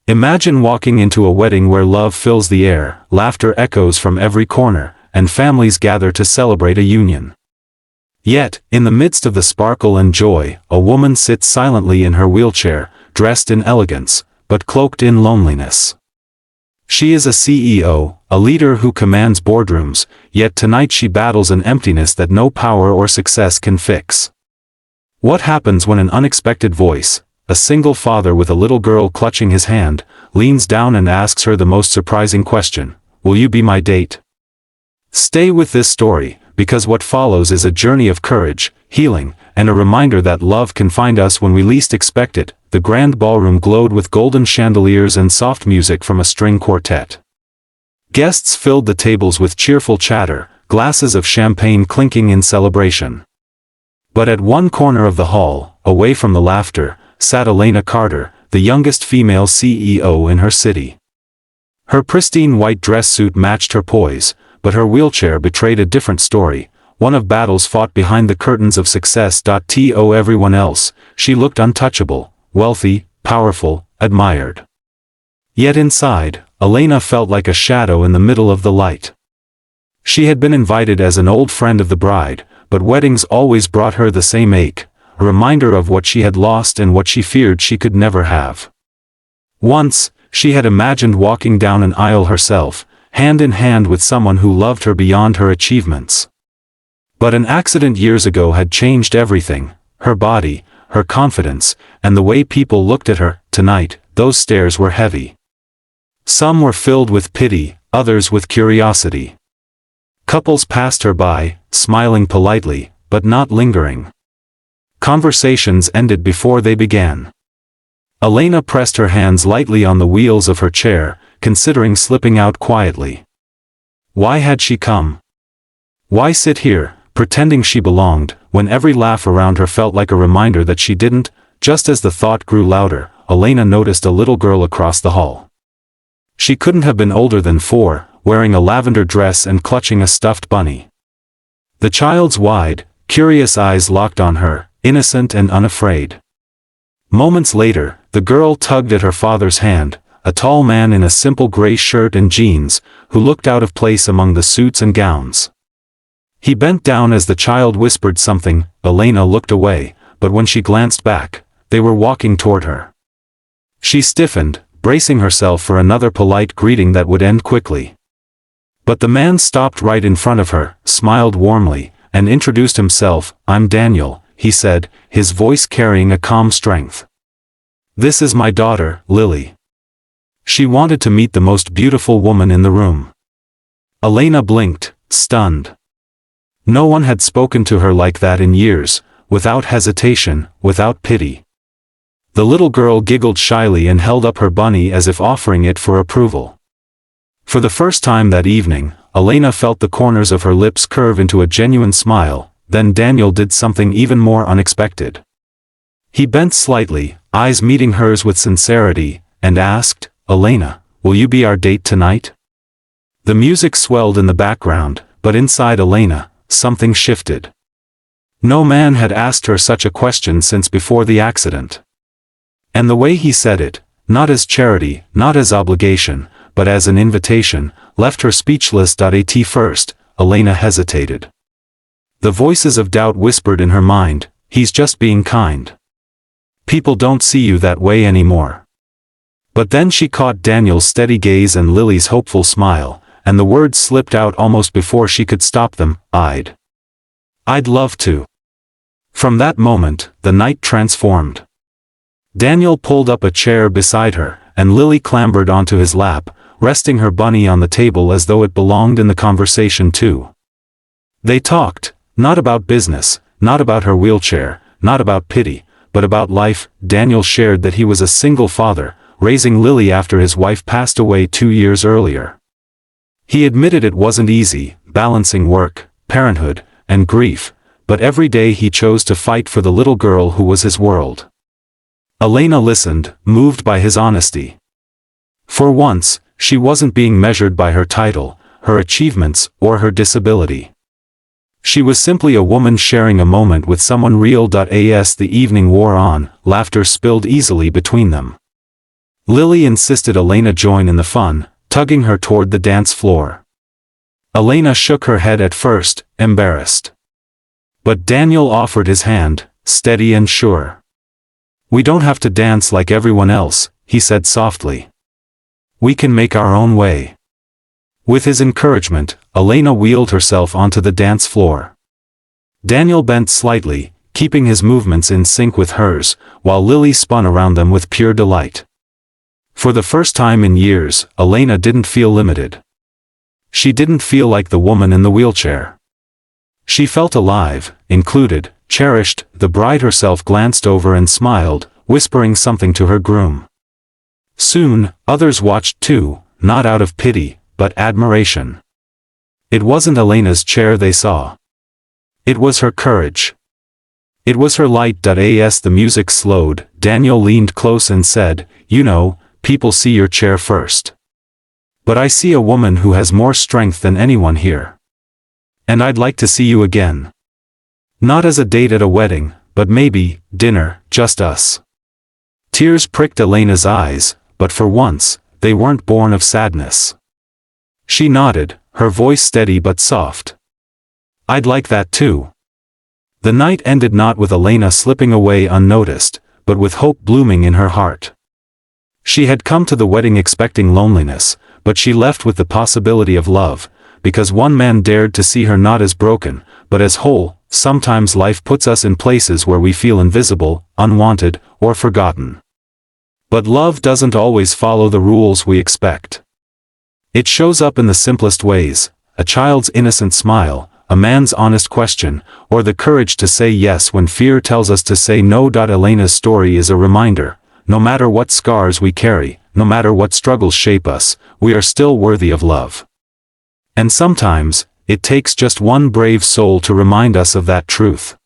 Imagine walking into a wedding where love fills the air, laughter echoes from every corner, and families gather to celebrate a union. Yet, in the midst of the sparkle and joy, a woman sits silently in her wheelchair, dressed in elegance, but cloaked in loneliness. She is a CEO, a leader who commands boardrooms, yet tonight she battles an emptiness that no power or success can fix. What happens when an unexpected voice, a single father with a little girl clutching his hand, leans down and asks her the most surprising question: "Will you be my date?" Stay with this story, because what follows is a journey of courage, healing, and a reminder that love can find us when we least expect it. The grand ballroom glowed with golden chandeliers and soft music from a string quartet. Guests filled the tables with cheerful chatter, glasses of champagne clinking in celebration. But at one corner of the hall, away from the laughter, sat Elena Carter, the youngest female CEO in her city. Her pristine white dress suit matched her poise, but her wheelchair betrayed a different story, one of battles fought behind the curtains of success. To everyone else, she looked untouchable, wealthy, powerful, admired. Yet inside, Elena felt like a shadow in the middle of the light. She had been invited as an old friend of the bride, but weddings always brought her the same ache, a reminder of what she had lost and what she feared she could never have. Once, she had imagined walking down an aisle herself, hand in hand with someone who loved her beyond her achievements. But an accident years ago had changed everything: her body, her confidence, and the way people looked at her. Tonight, those stares were heavy. Some were filled with pity, others with curiosity. Couples passed her by, smiling politely, but not lingering. Conversations ended before they began. Elena pressed her hands lightly on the wheels of her chair, considering slipping out quietly. Why had she come? Why sit here, pretending she belonged, when every laugh around her felt like a reminder that she didn't? Just as the thought grew louder, Elena noticed a little girl across the hall. She couldn't have been older than 4, wearing a lavender dress and clutching a stuffed bunny. The child's wide, curious eyes locked on her, innocent and unafraid. Moments later, the girl tugged at her father's hand, a tall man in a simple gray shirt and jeans, who looked out of place among the suits and gowns. He bent down as the child whispered something. Elena looked away, but when she glanced back, they were walking toward her. She stiffened, bracing herself for another polite greeting that would end quickly. But the man stopped right in front of her, smiled warmly, and introduced himself. "I'm Daniel," he said, his voice carrying a calm strength. "This is my daughter, Lily." She wanted to meet the most beautiful woman in the room. Elena blinked, stunned. No one had spoken to her like that in years, without hesitation, without pity. The little girl giggled shyly and held up her bunny as if offering it for approval. For the first time that evening, Elena felt the corners of her lips curve into a genuine smile. Then Daniel did something even more unexpected. He bent slightly, eyes meeting hers with sincerity, and asked, "Elena, will you be our date tonight?" The music swelled in the background, but inside Elena, something shifted. No man had asked her such a question since before the accident. And the way he said it, not as charity, not as obligation, but as an invitation, left her speechless. At first, Elena hesitated. The voices of doubt whispered in her mind, "He's just being kind. People don't see you that way anymore." But then she caught Daniel's steady gaze and Lily's hopeful smile, and the words slipped out almost before she could stop them. I'd love to." From that moment, the night transformed. Daniel pulled up a chair beside her, and Lily clambered onto his lap, resting her bunny on the table as though it belonged in the conversation too. They talked, not about business, not about her wheelchair, not about pity, but about life. Daniel shared that he was a single father, raising Lily after his wife passed away 2 years earlier. He admitted it wasn't easy, balancing work, parenthood, and grief, but every day he chose to fight for the little girl who was his world. Elena listened, moved by his honesty. For once, she wasn't being measured by her title, her achievements, or her disability. She was simply a woman sharing a moment with someone real. As the evening wore on, laughter spilled easily between them. Lily insisted Elena join in the fun, tugging her toward the dance floor. Elena shook her head at first, embarrassed. But Daniel offered his hand, steady and sure. "We don't have to dance like everyone else," he said softly. "We can make our own way." With his encouragement, Elena wheeled herself onto the dance floor. Daniel bent slightly, keeping his movements in sync with hers, while Lily spun around them with pure delight. For the first time in years, Elena didn't feel limited. She didn't feel like the woman in the wheelchair. She felt alive, included, cherished. The bride herself glanced over and smiled, whispering something to her groom. Soon, others watched too, not out of pity, but admiration. It wasn't Elena's chair they saw. It was her courage. It was her light. As the music slowed, Daniel leaned close and said, "You know, people see your chair first. But I see a woman who has more strength than anyone here. And I'd like to see you again. Not as a date at a wedding, but maybe, dinner, just us." Tears pricked Elena's eyes, but for once, they weren't born of sadness. She nodded, her voice steady but soft. "I'd like that too." The night ended not with Elena slipping away unnoticed, but with hope blooming in her heart. She had come to the wedding expecting loneliness, but she left with the possibility of love, because one man dared to see her not as broken, but as whole. Sometimes life puts us in places where we feel invisible, unwanted, or forgotten. But love doesn't always follow the rules we expect. It shows up in the simplest ways: a child's innocent smile, a man's honest question, or the courage to say yes when fear tells us to say no. Elena's story is a reminder: no matter what scars we carry, no matter what struggles shape us, we are still worthy of love. And sometimes, it takes just one brave soul to remind us of that truth.